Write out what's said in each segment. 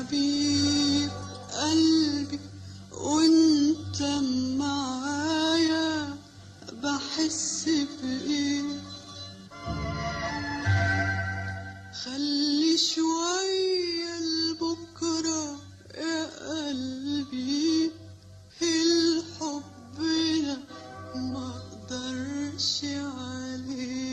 حبيب قلبي وانت معايا بحس بإيه؟ خلي شوية لبكرة يا قلبي، الحب ده مقدرش عليه.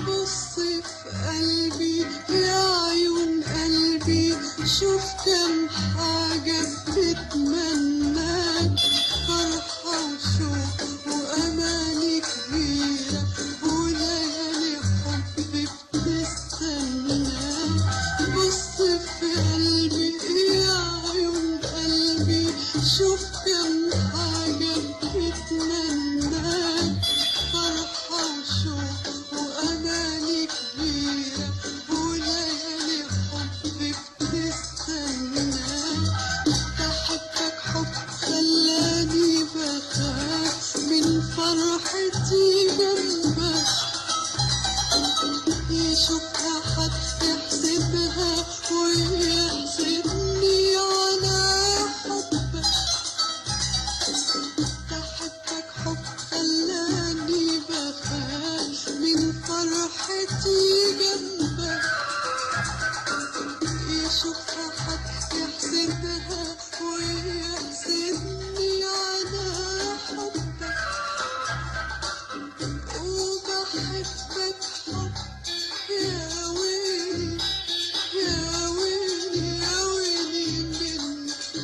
بص في قلبي يا عيون قلبي، شوف كم حاجة بتتمناك، فرحة وشوق وأماني كبيرة وليالي حب بتستناك. بص في قلبي يا عيون قلبي، شوف كم حاجة بتتمناك، فرحة وشوق وأماني كبيرة وليالي حب بتستناك. بحبك حب خلاني بخاف من فرحتي جنبك، يشوفها حد يحسبها ويحسبني على حبك. بحبك حب خلاني بخاف من فرحتي جنبك، يشوفها حد يحسبها ويحسبني على حبك. وبحبك حب يا ويلي يا ويلي يا ويلي، من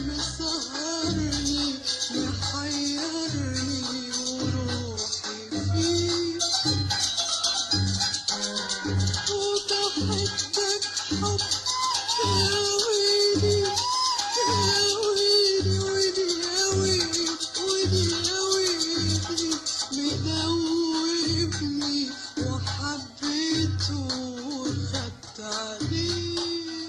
مسهرني محيرني وروحي فيك. وبحبك حب يا ويلي يا ويلي ويلي يا ويلي ويلي يا ويلي، مدوبني وحبيته وخدت عليه.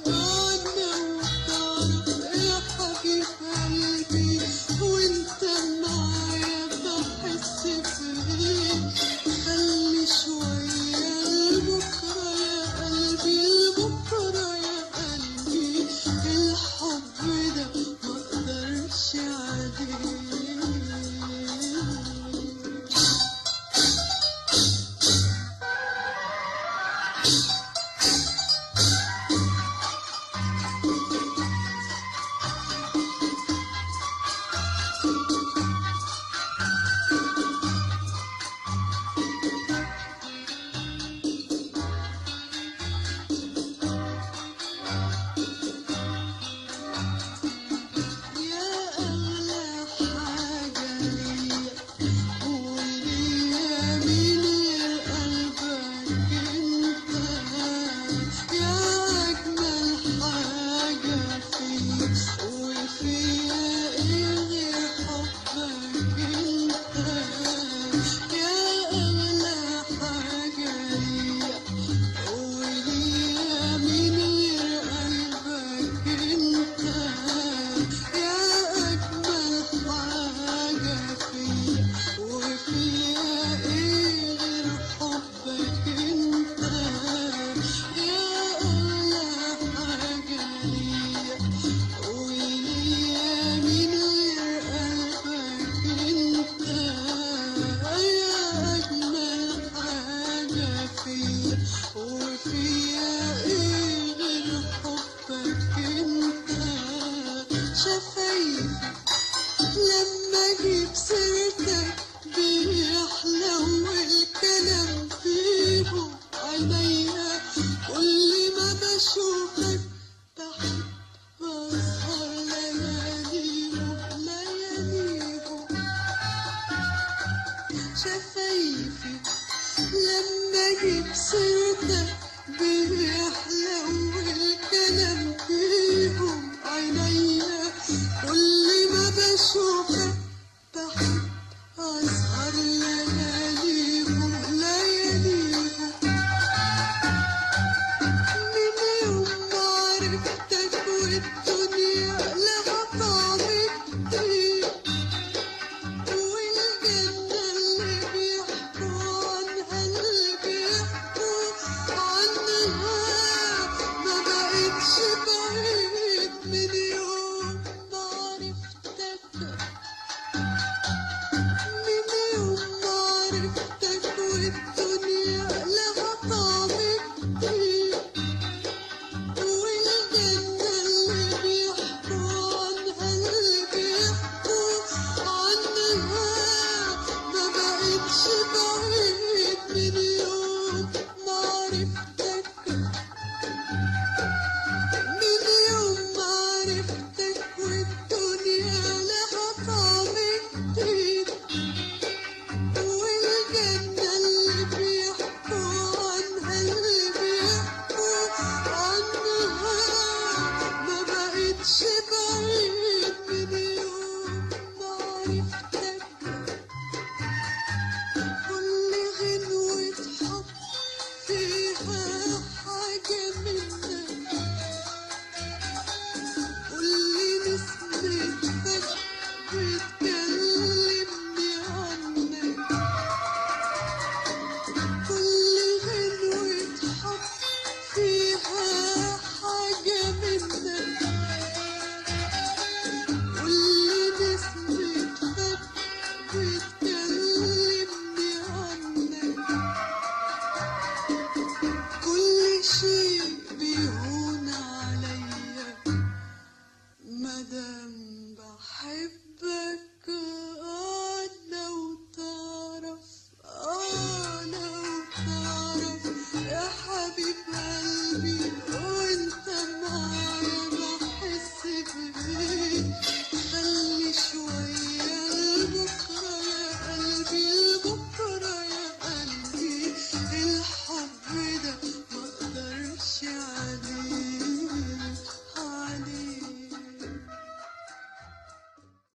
أنا وتعرف يا حبيب قلبي وانت معايا بحس بإيه؟ خلي شوية لبكرة يا قلبي، لبكرة يا قلبي، الحب ده مقدرش عليه. يا أغلى حاجة ليا وليا من قلبك انت، يا أجمل حاجة فيك وفيا إيه غير حبك انت. يا أغلى حاجة ليا وليا من قلبك انت، يا أجمل حاجة فيا وفيها إيه غير حبك انت. يا أغلى حاجة ليا وليا من قلبك انت، يا أجمل حاجة فيا وفيها إيه غير حبك انت. شفايفي لما اجيب سيرتك بيحلو الكلام فيهم، عينيا كل ما بشوفك بحب اسهر لياليهم لياليهم. شفايفي لما اجيب سيرتك بيحلو الكلام فيهم، عينيا كل ما بشوفك بحب اسهر لياليهم لياليهم. عرفتك كل غنوة حب فيها حاجة منك كل نسمة فجر